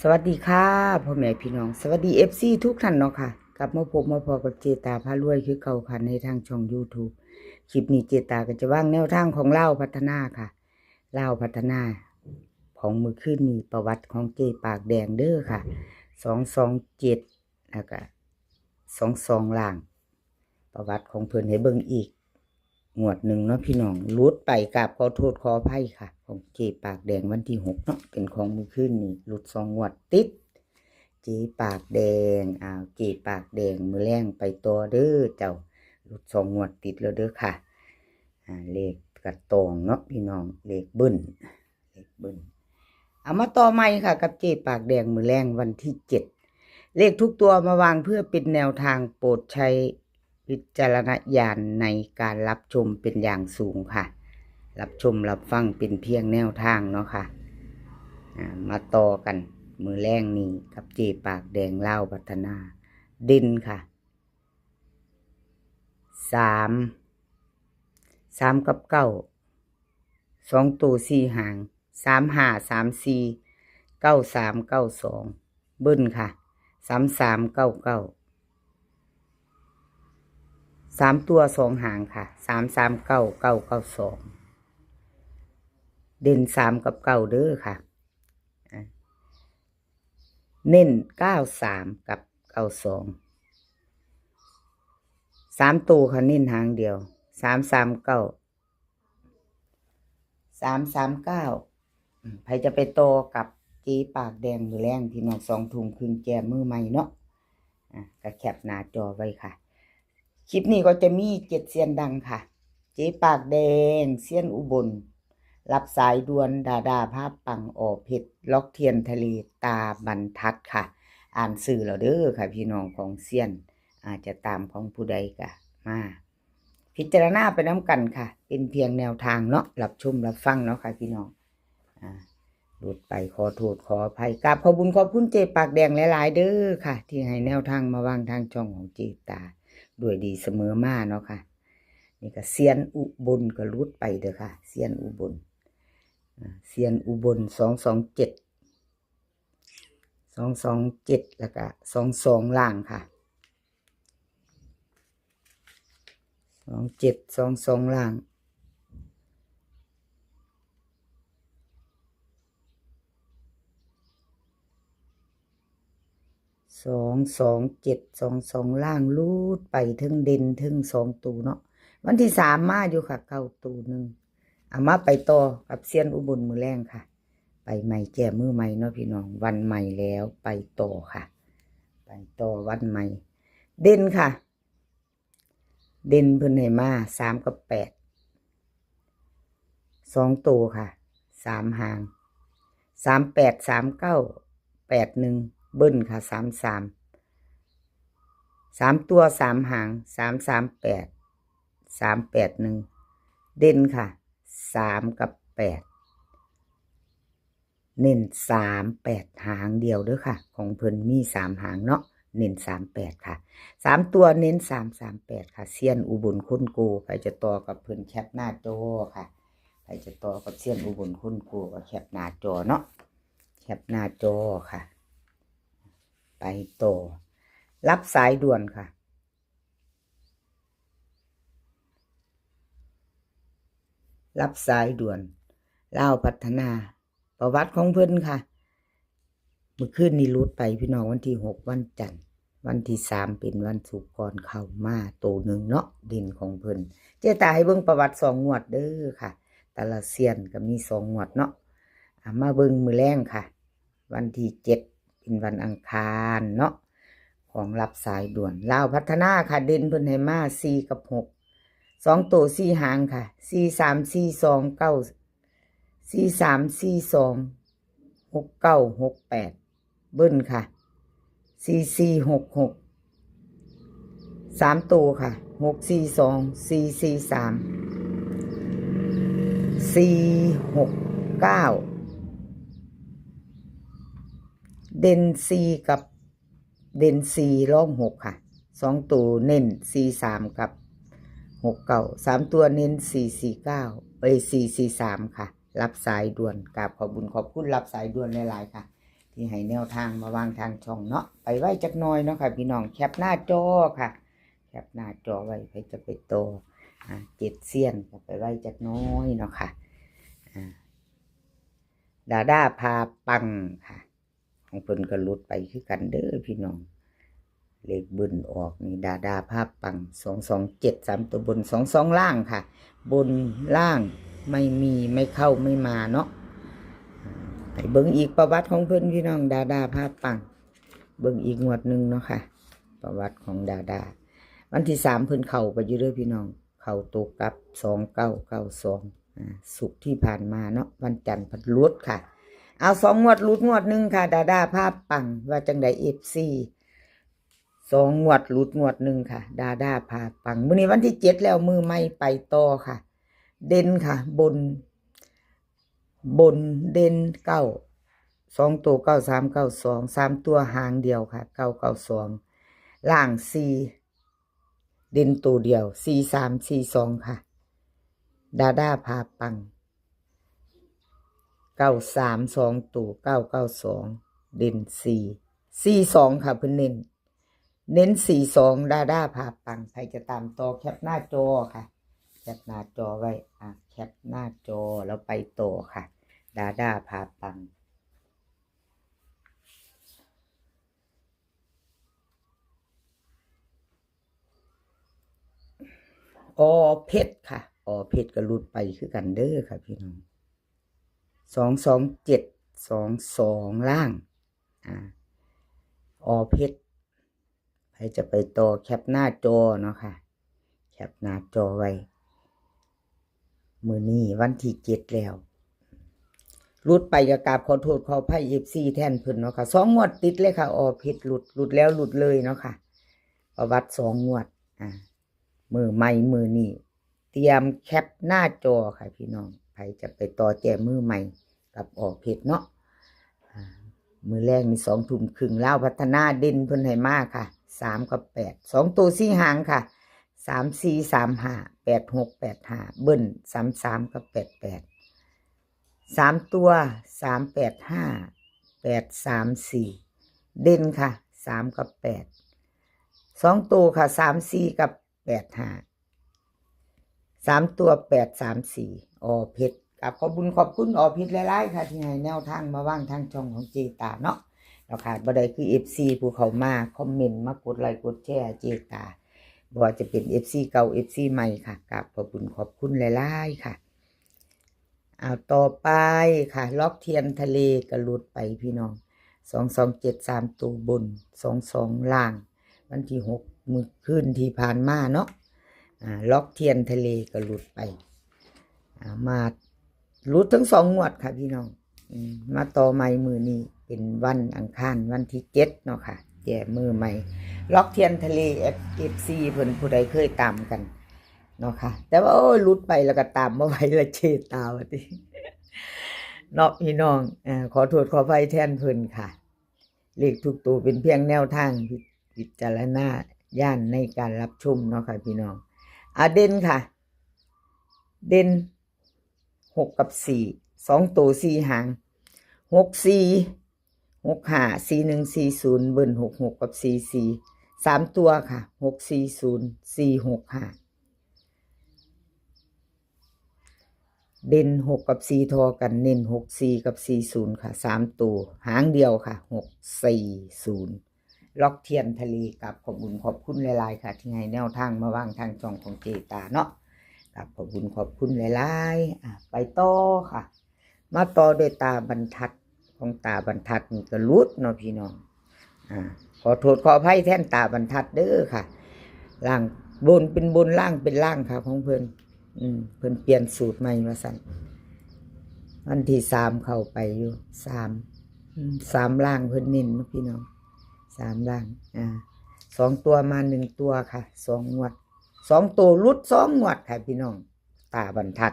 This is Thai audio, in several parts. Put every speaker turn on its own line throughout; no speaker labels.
สวัสดีค่ะพ่อแม่พี่น้องสวัสดีFCทุกท่านเนาะค่ะกลับมาพบมาพอกับเจตาพารวยคือเก่าค่ะในทางช่อง YouTube คลิปนี้เจตาก็จะว่างแนวทางของเล่าพัฒนาค่ะเล่าพัฒนาของมือขึ้นนี้ประวัติของเจปากแดงเด้อค่ะ227แล้วก็22ล่างประวัติของเพิ่นให้เบิ่งอีกงวดหนึ่งเนาะพี่น้องรุดไปกับขอโทษขออภัยค่ะของเจปากแดงวันที่6เนาะเป็นของมือขึ้นนี่รุด2งวดติดเจปากแดงเจปากแดงมือแรงไปตัวเด้อเจ้ารุด2งวดติดแล้วเด้อค่ะเลขกระตองเนาะพี่น้องเลขเบิ้ลเอามาต่อใหม่ค่ะกับเจปากแดงมือแรงวันที่7เลขทุกตัวมาวางเพื่อเป็นแนวทางโปรดใช้วิจารณญาณในการรับชมเป็นอย่างสูงค่ะรับชมรับฟังเป็นเพียงแนวทางเนาะค่ะมาต่อกันมือแรงนี้กับเจปากแดงเล่าพัฒนาดินค่ะ3กับ9 2ตัว4หาง3534 9392เบิ้ลค่ะ3399 3ตัว2หางค่ะ339992เด่น3กับ9เด้อค่ะเน้น93กับ92 3ตัวค่ะเน้นหางเดียว339ใครจะไปโตกับจีปากแดงมือแรงพี่น้อง2 ทุ่มครึ่งแจมือใหม่เนาะก็แคปหน้าจอไว้ค่ะคลิปนี้ก็จะมี7เซียนดังค่ะเจ๊ปากแดงเซียนอุบลรับสายด่วนดาภาพปังอเพชรล็อกเทียนทะเลตาบรรทัดค่ะอ่านสื่อแล้วเด้อค่ะพี่น้องของเซียนอาจจะตามของผู้ใดก็มาพิจารณาไปน้ำกันค่ะเป็นเพียงแนวทางเนาะรับชมรับฟังเนาะค่ะพี่น้องหลุดไปขอโทษขออภัยกราบขอบคุญขอบคุณเจปากแดงหลายๆเด้อค่ะที่ให้แนวทางมาวางทางช่องของเจตาด้วยดีเสมอมาเนาะค่ะนี่ก็เซียนอุบลก็รุดไปเด้อค่ะเซียนอุบล227แล้วก็22ล่างค่ะ2722ล่าง22722ล่างรูดไปถึงเด่นถึง2ตูเนาะวันที่3มาอยู่ค่ะ9ตูนึงมาไปต่อกับเซียนอุบลมือแรงค่ะไปใหม่แก้มือใหม่เนาะพี่น้องวันใหม่แล้วไปต่อค่ะไปต่อวันใหม่เด่นค่ะเด่นเพิ่นให้มา3กับ8 2ตัวค่ะ3หาง383981เบิ้ลค่ะ3ตัว3หาง338381เด่นค่ะ3กับ8เน้น38หางเดียวเด้อค่ะของเพิ่นมี3หางเนาะเน้น38ค่ะ3ตัวเน้น338ค่ะเซียนอุบลคนโกใครจะต่อกับเพิ่นแคปหน้าจอค่ะใครจะต่อกับเซียนอุบลคนโกก็แคปหน้าจอเนาะแคปหน้าจอค่ะไปต่อรับสายด่วนค่ะรับสายด่วนเล่าพัฒนาประวัติของเพิ่นค่ะเมื่อคืนนี้รุดไปพี่น้องวันที่6วันจันทร์วันที่3เป็นวันศุกร์ก่อนเข้ามาโตหนึ่งเนาะดินของเพิ่นเจ๊ตาให้เบิ่งประวัติ2งวดเด้อค่ะแต่ละเซียนก็มี2งวดเนาะมาเบิ่งมื้อแรงค่ะวันที่7เป็นวันอังคารเนาะของรับสายด่วนลาวพัฒนาค่ะเด่นเพิ่นให้มา4กับ6 2ตัว4หางค่ะ4342 9 43426968เบิ้ลค่ะ4466 3ตัวค่ะ642 443 469เด่น4กับเด่น4ร่อง6ค่ะ2ตัวเน้น43กับ69 3ตัวเน้น449 443ค่ะรับสายด่วนกราบขอบคุญขอบคุณรับสายด่วนหลายๆค่ะ ที่ให้แนวทางมาวางทางช่องเนาะไปไว้จักหน่อยเนาะค่ะพี่น้องแคปหน้าจอค่ะแคปหน้าจอไว้ไปจะไปโต7 เซียนก็ไปไว้จักน้อยเนาะค่ะดาด้าพาปังค่ะของเพิ่นก็หลุดไปคือกันเด้อพี่น้องเลขบึนออกนี่ดาด้าภาพปัง227 3ตัวบน22ล่างค่ะบนล่างไม่เข้าไม่มาเนาะไปเบิ่งอีกประวัติของเพิ่นพี่น้องดาด้าภาพปังเบิ่งอีกงวดนึงเนาะค่ะประวัติของดาด้าวันที่3เพิ่นเข้าไปอยู่เด้อพี่น้องเข้าตกกับ2992ศุกร์ที่ผ่านมาเนาะวันจันทร์พัดลุดค่ะเอา2 งวดลุดงวดนึงค่ะดาด้าภาพปังว่าจังได๋ FC 2 งวดหลุดงวดนึงค่ะดาด้าพาปังมื้อนี้วันที่7แล้วมือไม่ไปต่อค่ะเด่นค่ะบนเด่น2 ตัว9392 3 ตัวหางเดียวค่ะ992ล่าง4เด่นตัวเดียว4342ค่ะดาด้าพาปัง93 2 ตัว992เด่น442ค่ะเพิ่นเน้น42ดาด้าพาปังใครจะตามต่อแคปหน้าจอค่ะแคปหน้าจอไว้แคปหน้าจอแล้วไปต่อค่ะดาด้าพาปังเพชรค่ะเพชรก็หลุดไปคือกันเด้อค่ะพี่น้อง22722ล่างเพชรใครจะไปต่อแคปหน้าจอเนาะค่ะแคปหน้าจอไว้มื้อนี้วันที่7แล้วรุดไปก็กราบขอโทษขออภัย FC แทนเพิ่นเนาะค่ะ2 งวดติดเลยค่ะเพชรหลุดแล้วหลุดเลยเนาะค่ะประวัติ2 งวดมือใหม่มือนี้เตรียมแคปหน้าจอค่ะพี่น้องใครจะไปต่อแจมือใหม่กับเพชรเนาะมือแรกมี2 ทุ่มครึ่งแล้วพัฒนาเด่นเพิ่นให้มากค่ะ3 กับ 8 2 ตัว4 หางค่ะ3 4 3 5 8 6 8 5เบิ้ล33 กับ 88 3 ตัว3 8 5 8 3 4เด่นค่ะ3 กับ 8 2 ตัวค่ะ3 4 กับ 8 5 3 ตัว8 3 4เพชรกับขอบคุณเพชรหลายๆค่ะที่ให้แนวทางมาว่างทางช่องของเจตาเนาะเราขาดบ่ได้คือ FC ผู้เขามาคอมเมนต์มากดไลค์กดแชร์เจตาบ่ว่าจะเป็น FC เก่า FC ใหม่ค่ะกับขอบคุณหลายๆค่ะเอาต่อไปค่ะล็อกเทียนทะเลกระลุดไปพี่น้อง227 3 ตัวบน22ล่างวันที่6มื้อคืนที่ผ่านมาเนาะล็อกเทียนทะเลก็หลุดไปมาหลุดทั้ง2 งวดค่ะพี่น้องมาต่อใหม่มือนี้เป็นวันอังคารวันที่7เนาะค่ะแย่มือใหม่ล็อกเทียนทะเล FC เพิ่นผู้ใดเคยตามกันเนาะค่ะแต่ว่าหลุดไปแล้วก็ตามมาไว้ละเจตาว่าติเนาะพี่น้องขอโทษขออภัยแทนเพิ่นค่ะเลขทุกตัวเป็นเพียงแนวทางพิจารณญาณในการรับชมเนาะค่ะพี่น้องเด่นค่ะเด่น6 กับ 4 2 ตัว4 หาง6 4 6 5 4 1 4 0เบิ้ล6 กับ 4 4 3 ตัวค่ะ6 4 0 4 6 5เด่น6 กับ 4ทอกันเน้น6 4 กับ 4 0ค่ะ3 ตัวหางเดียวค่ะ6 4 0ล็อกเทียนทะเลกับขอบคุณหลายๆค่ะที่ให้แนวทางมาว่างทางช่องของเจตาเนาะกับขอบคุณหลายๆไปต่อค่ะมาต่อด้วยตาบรรทัดของตาบรรทัดนี่ก็ลุดเนาะพี่น้องขอโทษขออภัยแทนตาบรรทัดเด้อค่ะล่างบนเป็นบนล่างเป็นล่างค่ะของเพิ่นเพิ่นเปลี่ยนสูตรใหม่มาสั่นวันที่3เข้าไปอยู่3ล่างเพิ่นเน้นเนาะพี่น้อง3ล่าง2 ตัวมา1 ตัวค่ะ2 งวด2 ตัวลุด2 งวดค่ะพี่น้องตาบรรทัด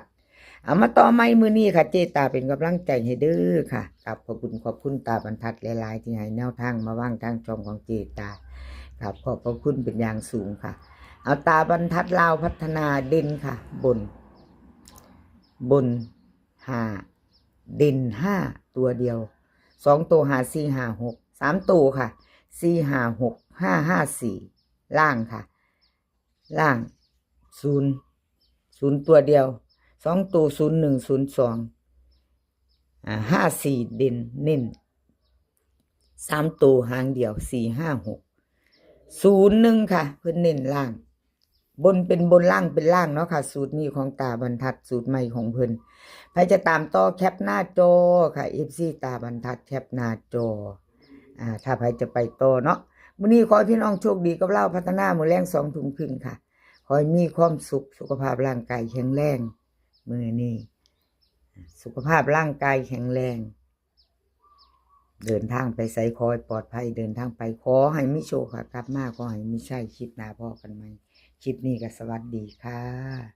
เอามาต่อไม้มือนี้ค่ะเจตาเป็นกำลังใจให้เด้อค่ะกับขอบคุณตาบรรทัดหลายๆที่ให้แนวทางมาว่างทางช่องของเจตาครับขอบคุณเป็นอย่างสูงค่ะเอาตาบรรทัดลาวพัฒนาเด่นค่ะบน5เด่น5ตัวเดียว 2 ตัว5456 3 ตัวค่ะ456 554ล่างค่ะล่าง0ตัวเดียว2 ตัว010254เด่นเน้น3 ตัวหางเดียว45601ค่ะเพิ่นเน้นล่างบนเป็นบนล่างเป็นล่างเนาะค่ะสูตรนี้ของตาบรรทัดสูตรใหม่ของเพิ่นใครจะตามต่อแคปหน้าจอค่ะ FC ตาบรรทัดแคปหน้าจอถ้าใครจะไปต่อเนาะมื้อนี้ขอให้พี่น้องโชคดีกับเราพัฒนามื้อแรง2 ทุ่มครึ่งค่ะขอให้มีความสุขสุขภาพร่างกายแข็งแรงมื้อนี้สุขภาพร่างกายแข็งแรงเดินทางไปไสขอให้ปลอดภัยเดินทางไปขอให้มีโชคค่ะกลับมาขอให้มีชัยคลิปหน้าพอกันใหม่คลิปนี้ก็สวัสดีค่ะ